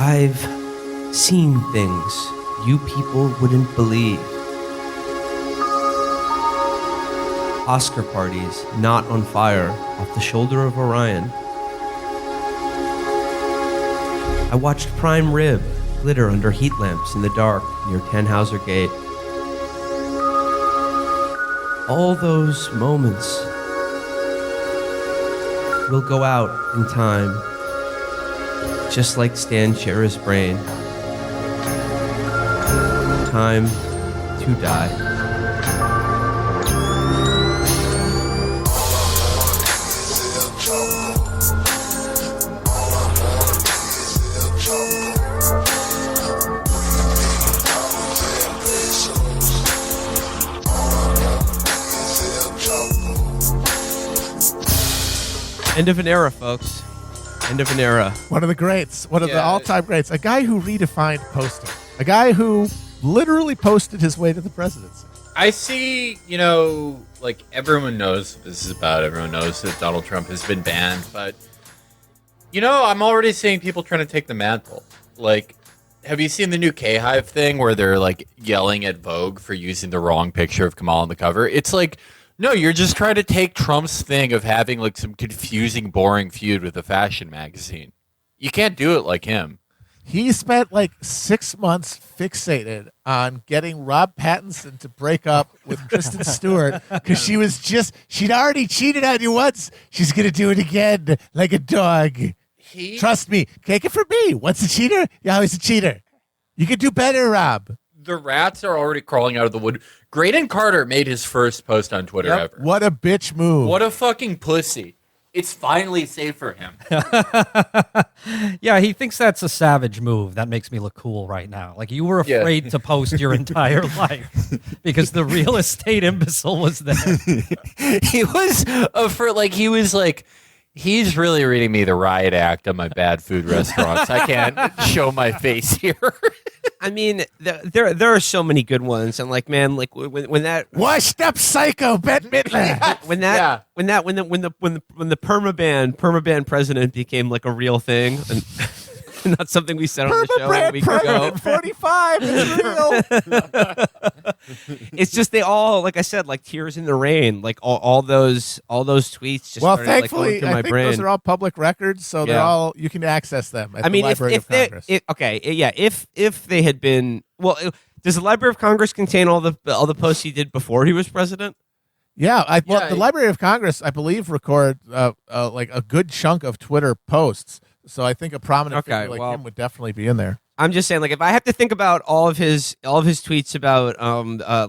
I've seen things you people wouldn't believe. Oscar parties not on fire off the shoulder of Orion. I watched prime rib glitter under heat lamps in the dark near Tannhauser Gate. All those moments will go out in time, just like Stan Chera's brain. Time to die. End of an era, folks. End of an era. One of the greats. One of the all-time greats. A guy who redefined posting. A guy who literally posted his way to the presidency. I see, like everyone knows what this is about. Everyone knows that Donald Trump has been banned. But, I'm already seeing people trying to take the mantle. Like, have you seen the new K-Hive thing where they're, like, yelling at Vogue for using the wrong picture of Kamala on the cover? It's like, no, you're just trying to take Trump's thing of having, like, some confusing, boring feud with a fashion magazine. You can't do it like him. He spent like 6 months fixated on getting Rob Pattinson to break up with Kristen Stewart because she'd already cheated on you once. She's going to do it again like a dog. Trust me. Take it from me. Once a cheater, you're always a cheater. You can do better, Rob. The rats are already crawling out of the wood. Graydon Carter made his first post on Twitter ever. What a bitch move. What a fucking pussy. It's finally safe for him. Yeah, he thinks that's a savage move. That makes me look cool right now. Like, you were afraid to post your entire life because the real estate imbecile was there. He was he's really reading me the riot act on my bad food restaurants. I can't show my face here. I mean, there are so many good ones, and like, man, like when that washed up psycho Bette Midler. when the Permabanned president became like a real thing, and not something we said on the show a week ago. 45 is real. It's just they all, like I said, like tears in the rain, like all those tweets. Just started, thankfully, like, going through my I think brain. those are all public records, so they're all you can access them at the Library of Congress. If they had been does the Library of Congress contain all the posts he did before he was president? Yeah, the Library of Congress, I believe, record like a good chunk of Twitter posts. So I think a prominent figure like him would definitely be in there. I'm just saying, like, if I have to think about all of his tweets about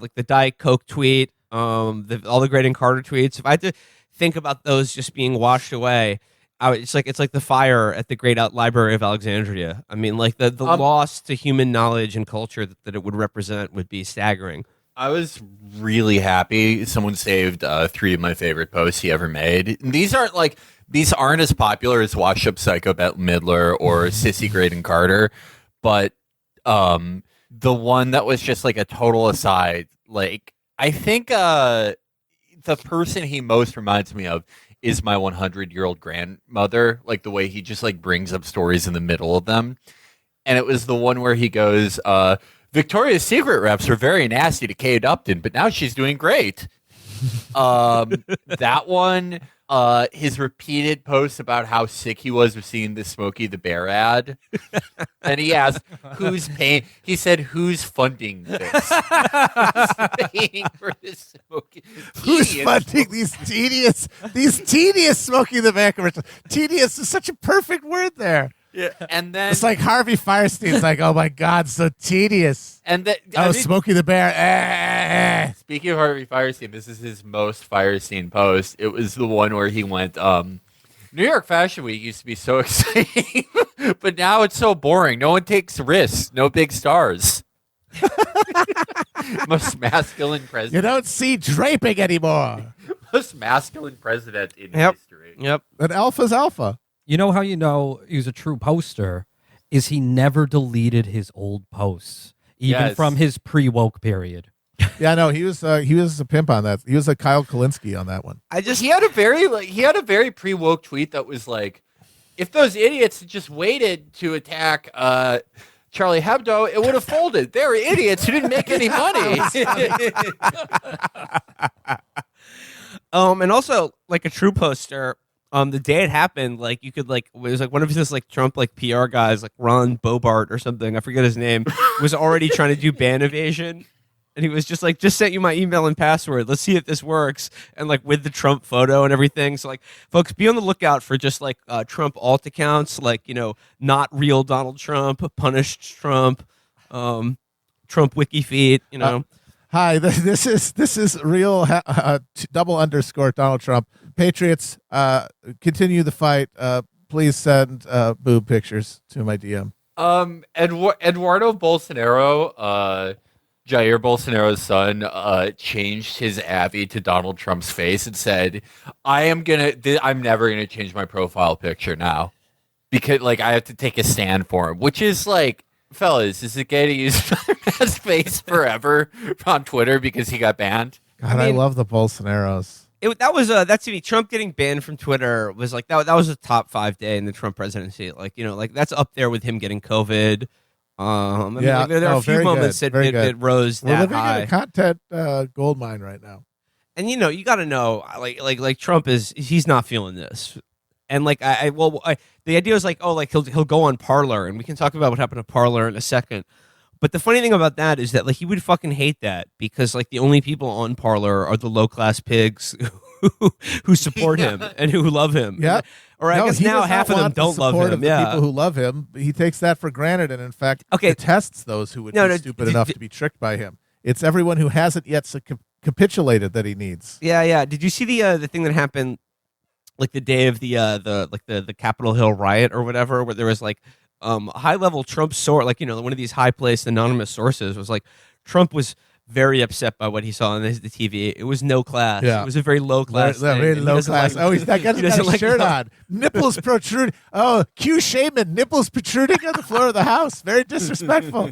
like the Diet Coke tweet, all the Graydon Carter tweets, if I had to think about those just being washed away, it's like the fire at the Great Library of Alexandria. I mean, like the loss to human knowledge and culture that it would represent would be staggering. I was really happy someone saved 3 of my favorite posts he ever made. These aren't as popular as Wash Up Psycho Bette Midler or Sissy Graydon Carter, but the one that was just like a total aside, like I think the person he most reminds me of is my 100-year-old grandmother, like the way he just like brings up stories in the middle of them. And it was the one where he goes, Victoria's Secret reps were very nasty to Kate Upton, but now she's doing great. That one, his repeated posts about how sick he was of seeing the Smokey the Bear ad. And he asked, who's paying? He said, who's funding this? Who's paying for this Smokey? Who's funding these tedious Smokey the Bear commercials? Tedious is such a perfect word there. Yeah, and then it's like Harvey Firestein's like, oh my God, so tedious. And Smokey the Bear. Speaking of Harvey Firestein, this is his most Firestein post. It was the one where he went, New York Fashion Week used to be so exciting, but now it's so boring. No one takes risks. No big stars. Most masculine president. You don't see draping anymore. Most masculine president in history. Yep. An alpha's alpha. You know how you know he's a true poster is he never deleted his old posts, even from his pre-woke period. Yeah, no, he was a pimp on that. He was a Kyle Kalinske on that one. He had a very pre-woke tweet that was like, if those idiots had just waited to attack Charlie Hebdo, it would have folded. They were idiots who didn't make any money. And also, like a true poster, the day it happened, like you could like it was like one of his like Trump like PR guys, like Ron Bobart or something, I forget his name, was already trying to do ban evasion. And he was just like, just sent you my email and password. Let's see if this works. And like with the Trump photo and everything. So like, folks, be on the lookout for just like Trump alt accounts, like, you know, not real Donald Trump, punished Trump, Trump wiki feed, you know. Hi, this is real double underscore Donald Trump. Patriots, continue the fight. Please send boob pictures to my DM. Eduardo Bolsonaro, Jair Bolsonaro's son, changed his Avi to Donald Trump's face and said, I'm never gonna change my profile picture now because like I have to take a stand for him, which is like, fellas, is it gay to use his face forever on Twitter because he got banned? God, I love the Bolsonaros. That's to me. Trump getting banned from Twitter was like that was a top 5 day in the Trump presidency. Like, you know, like that's up there with him getting COVID. I mean, like, there are a few moments that it rose We're that living high. in a content gold mine right now. And you know, you got to know, like Trump he's not feeling this. And like the idea was like, oh, like he'll go on Parler, and we can talk about what happened to Parler in a second. But the funny thing about that is that like he would fucking hate that because like the only people on Parler are the low class pigs who support him and who love him. Yeah. Or I guess now half of them don't love him. Of the people who love him, he takes that for granted, and in fact, detests those who would be stupid enough to be tricked by him. It's everyone who hasn't yet capitulated that he needs. Yeah. Did you see the thing that happened like the day of the Capitol Hill riot or whatever, where there was like high level Trump source, like, you know, one of these high placed anonymous sources was like Trump was very upset by what he saw on the TV. It was no class. Yeah. It was a very low class. Very low class. He's got a shirt on. Nipples protruding. Oh, Q Shaman, nipples protruding on the floor of the house. Very disrespectful.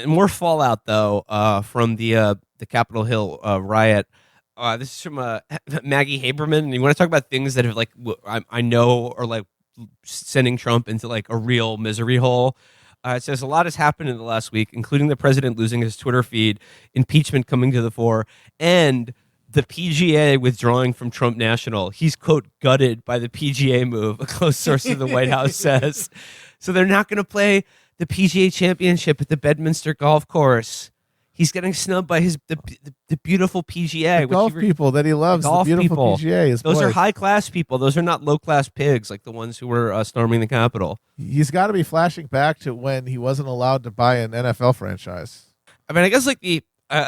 More fallout though from the Capitol Hill riot. This is from Maggie Haberman. And you want to talk about things that have like I know are like sending Trump into like a real misery hole. It says a lot has happened in the last week, including the president losing his Twitter feed, impeachment coming to the fore, and the PGA withdrawing from Trump National. He's, quote, gutted by the PGA move, a close source of the White House says. So they're not going to play the PGA Championship at the Bedminster Golf Course. He's getting snubbed by the beautiful PGA. The golf people that he loves, the beautiful PGA. Those are high-class people. Those are not low-class pigs like the ones who were storming the Capitol. He's got to be flashing back to when he wasn't allowed to buy an NFL franchise. I mean, I guess like a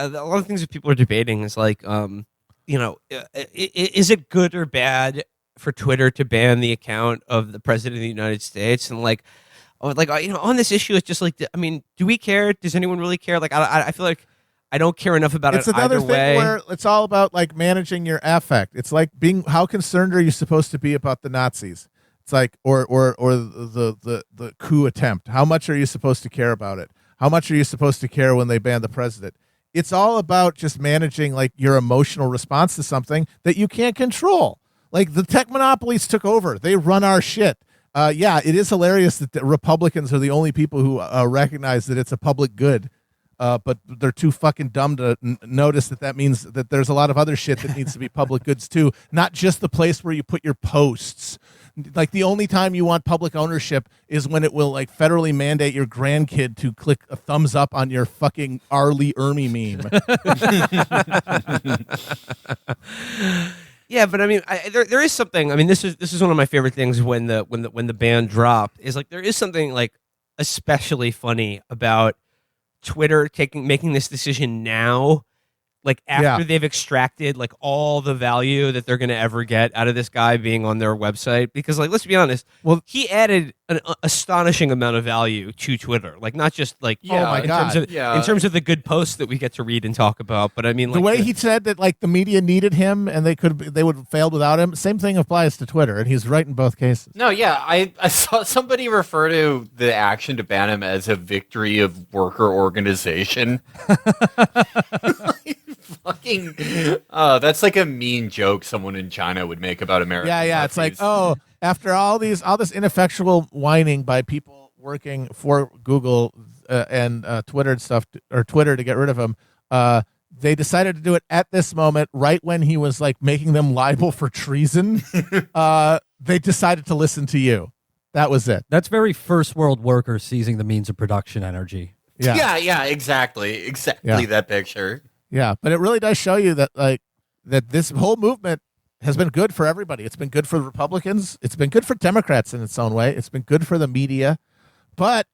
lot of things that people are debating is like, you know, is it good or bad for Twitter to ban the account of the president of the United States? And like, you know, on this issue, it's just like, I mean, do we care? Does anyone really care? Like, I feel like I don't care enough about it's it another either thing way. Where it's all about like managing your affect. It's like how concerned are you supposed to be about the Nazis? It's like or the coup attempt. How much are you supposed to care about it? How much are you supposed to care when they ban the president? It's all about just managing like your emotional response to something that you can't control. Like the tech monopolies took over. They run our shit. Yeah, it is hilarious that the Republicans are the only people who recognize that it's a public good. But they're too fucking dumb to notice that means that there's a lot of other shit that needs to be public goods too, not just the place where you put your posts. Like the only time you want public ownership is when it will like federally mandate your grandkid to click a thumbs up on your fucking Arlie Ermy meme. Yeah, but I mean, there is something. I mean, this is one of my favorite things when the ban dropped is like there is something like especially funny about Twitter making this decision now, like after they've extracted like all the value that they're going to ever get out of this guy being on their website. Because like, let's be honest, he added an astonishing amount of value to Twitter. Like not just like in terms of the good posts that we get to read and talk about, but I mean like, the way he said that like the media needed him and they would have failed without him. Same thing applies to Twitter, and he's right in both cases. No, yeah, I saw somebody refer to the action to ban him as a victory of worker organization. fucking. That's like a mean joke someone in China would make about American. Yeah. It's like, oh, after all this ineffectual whining by people working for Google and Twitter and stuff, or Twitter to get rid of him, they decided to do it at this moment, right when he was like making them liable for treason. They decided to listen to you. That was it. That's very first world worker seizing the means of production energy. Yeah, exactly that picture. Yeah, but it really does show you that that this whole movement has been good for everybody. It's been good for Republicans. It's been good for Democrats in its own way. It's been good for the media, but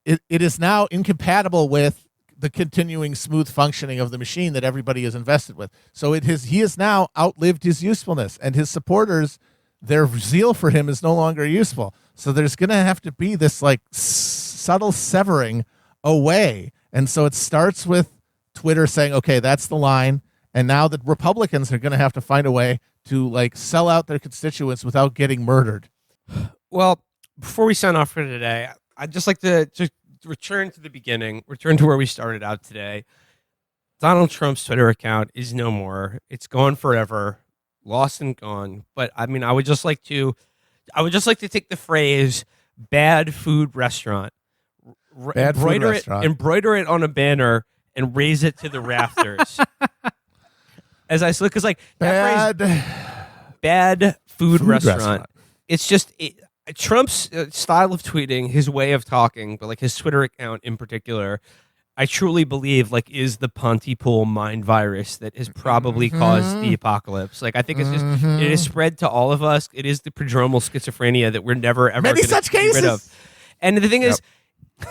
it is now incompatible with the continuing smooth functioning of the machine that everybody is invested with. So he has now outlived his usefulness, and his supporters, their zeal for him is no longer useful. So there's going to have to be this like subtle severing away. And so it starts with Twitter saying, okay, that's the line. And now the Republicans are going to have to find a way to like sell out their constituents without getting murdered. Well, before we sign off for today, I'd just like to just return to the beginning, return to where we started out today. Donald Trump's Twitter account is no more. It's gone forever, lost and gone. But I mean, I would just like to take the phrase "bad food restaurant," embroider it on a banner, and raise it to the rafters. As I look, because like that phrase, "bad food restaurant," it's just Trump's style of tweeting, his way of talking, but like his Twitter account in particular, I truly believe like is the Pontypool mind virus that has probably caused the apocalypse. Like I think it's just it is spread to all of us. It is the prodromal schizophrenia that we're never ever many such cases. Get rid of. And the thing is,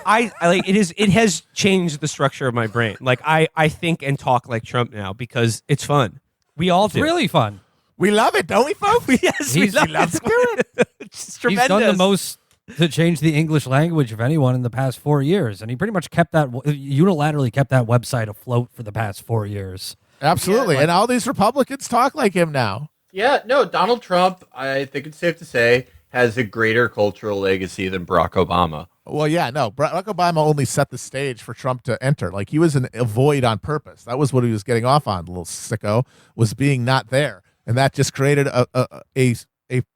I like it has changed the structure of my brain. Like I think and talk like Trump now because it's fun. We all do. It's really fun. We love it, don't we, folks? Yes, we love it. It's tremendous. He's done the most to change the English language of anyone in the past 4 years, and he pretty much unilaterally kept that website afloat for the past 4 years. Absolutely, and all these Republicans talk like him now. Yeah, no, Donald Trump, I think it's safe to say, has a greater cultural legacy than Barack Obama. Well, yeah, no, Barack Obama only set the stage for Trump to enter. Like, he was in a void on purpose. That was what he was getting off on, the little sicko, was being not there. And that just created a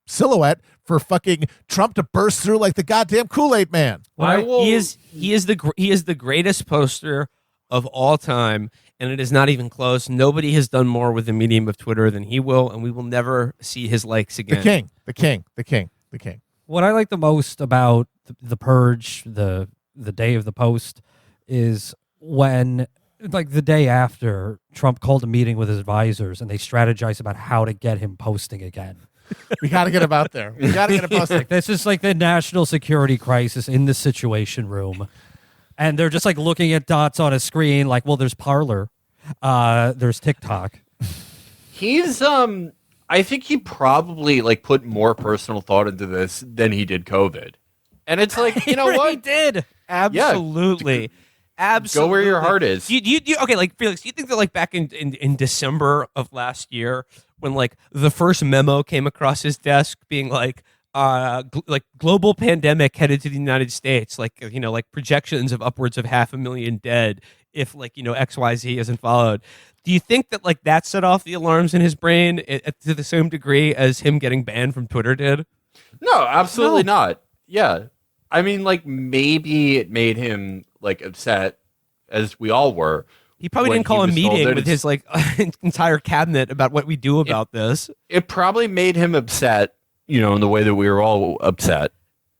silhouette for fucking Trump to burst through like the goddamn Kool-Aid man. He is the greatest poster of all time, and it is not even close. Nobody has done more with the medium of Twitter than he will, and we will never see his likes again. The king. What I like the most about the purge, the day of the post, is when, like the day after, Trump called a meeting with his advisors and they strategized about how to get him posting again. We got to get him out there. We got to get him posting. Like, this is like the national security crisis in the Situation Room. And they're just like looking at dots on a screen like, well, there's Parler, there's TikTok. He's, I think he probably like put more personal thought into this than he did COVID. And it's like, you know what? He did. Absolutely. Yeah. Absolutely. Go where your heart is. You okay, like Felix, do you think that like back in December of last year when like the first memo came across his desk being like global pandemic headed to the United States, like, you know, like projections of upwards of 500,000 dead if like, you know, XYZ isn't followed. Do you think that like that set off the alarms in his brain to the same degree as him getting banned from Twitter did? No, absolutely not. Yeah. I mean, like, maybe it made him like upset, as we all were. He probably didn't call a meeting with his like entire cabinet about what we do about this. It probably made him upset, you know, in the way that we were all upset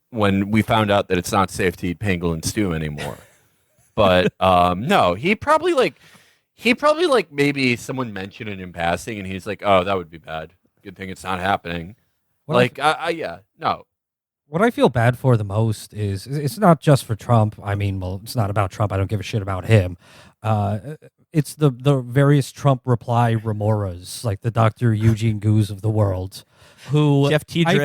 when we found out that it's not safe to eat pangolin stew anymore. But no, he probably maybe someone mentioned it in passing, and he's like, "Oh, that would be bad. Good thing it's not happening." No. What I feel bad for the most is it's not just for Trump. I mean, well, it's not about Trump. I don't give a shit about him. It's the various Trump reply remoras, like the Dr. Eugene Goos of the world, who Jeff Tiedrick.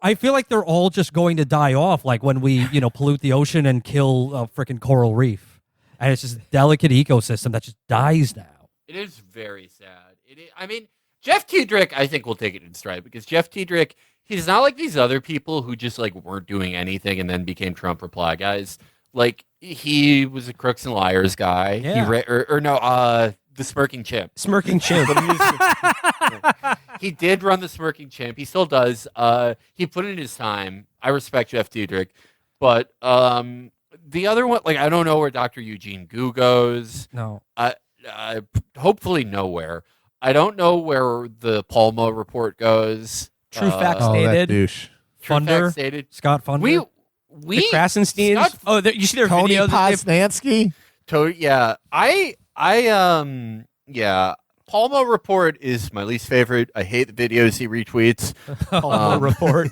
I feel like they're all just going to die off, like when we, you know, pollute the ocean and kill a freaking coral reef, and it's just a delicate ecosystem that just dies now. It is very sad. I mean, Jeff Tiedrick, I think, will take it in stride, because Jeff Tiedrick, he's not like these other people who just like weren't doing anything and then became Trump reply guys. Like, he was a crooks and liars guy. Yeah. The The Smirking Chimp. Smirking chimp. He did run the Smirking Chimp. He still does. He put in his time. I respect Jeff Diedrich. But the other one, like, I don't know where Dr. Eugene Gu goes. No. Hopefully nowhere. I don't know where the Palma report goes. True facts Oh, that stated. douche. True Funder? facts stated. Scott Funder. We The Krasensteins. Scott- You see their Tony video that Poznansky. Yeah. Yeah. Palma report is my least favorite. I hate the videos he retweets. Palma report.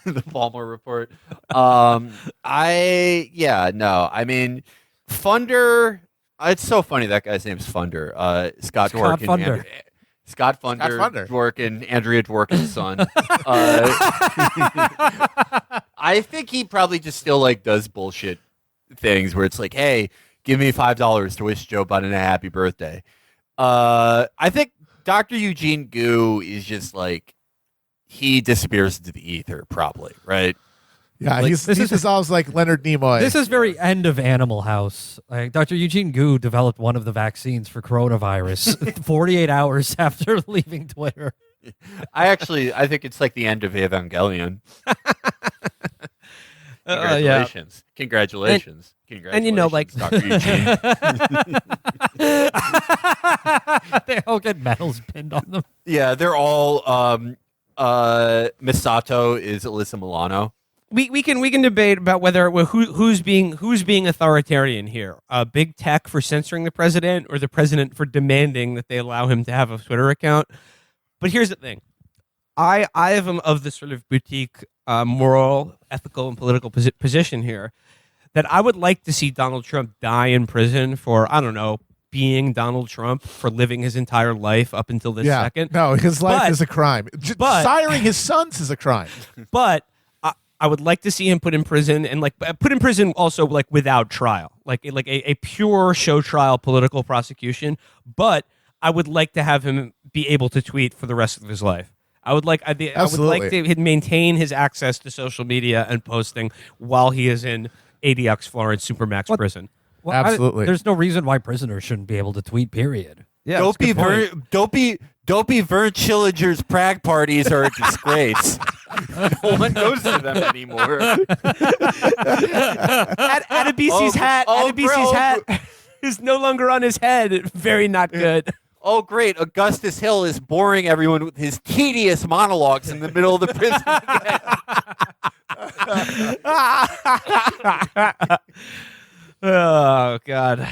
The Palma report. I mean, Funder. It's so funny that guy's name's Funder. Scott Scott Dworkin. Funder. Scott Funder. Scott Funder. Dworkin. Andrea Dworkin's son. I think he probably just still like does bullshit things where it's like, hey, give me $5 to wish Joe Biden a happy birthday. I think Dr. Eugene Gu is just like, he disappears into the ether, probably, right? Yeah, Like, he this is- dissolves like Leonard Nimoy. This is very end of Animal House. Like, Dr. Eugene Gu developed one of the vaccines for coronavirus 48 hours after leaving Twitter. I think it's like the end of Evangelion. Congratulations. Congratulations. and, you know, like- Dr. Eugene. They all get medals pinned on them. Yeah, they're all Misato is Alyssa Milano. We can debate about whether who's being authoritarian here. Big tech for censoring the president, or the president for demanding that they allow him to have a Twitter account. But here's the thing: I am of the sort of boutique moral, ethical, and political position here that I would like to see Donald Trump die in prison for, I don't know, being Donald Trump, for living his entire life up until this second. No, his life But- is a crime. but- Siring his sons is a crime. But I would like to see him put in prison, and like put in prison also like without trial, like a pure show trial political prosecution. But I would like to have him be able to tweet for the rest of his life. I would like to maintain his access to social media and posting while he is in ADX Florence Supermax prison. Well, Absolutely. there's no reason why prisoners shouldn't be able to tweet, period. Yeah, Don't that's a be good point. don't be Vern Schillinger's Prague parties are a disgrace. No one goes to them anymore. Adebisi's hat. Adebisi's hat is no longer on his head. Very not good. Oh, great. Augustus Hill is boring everyone with his tedious monologues in the middle of the prison. Oh God.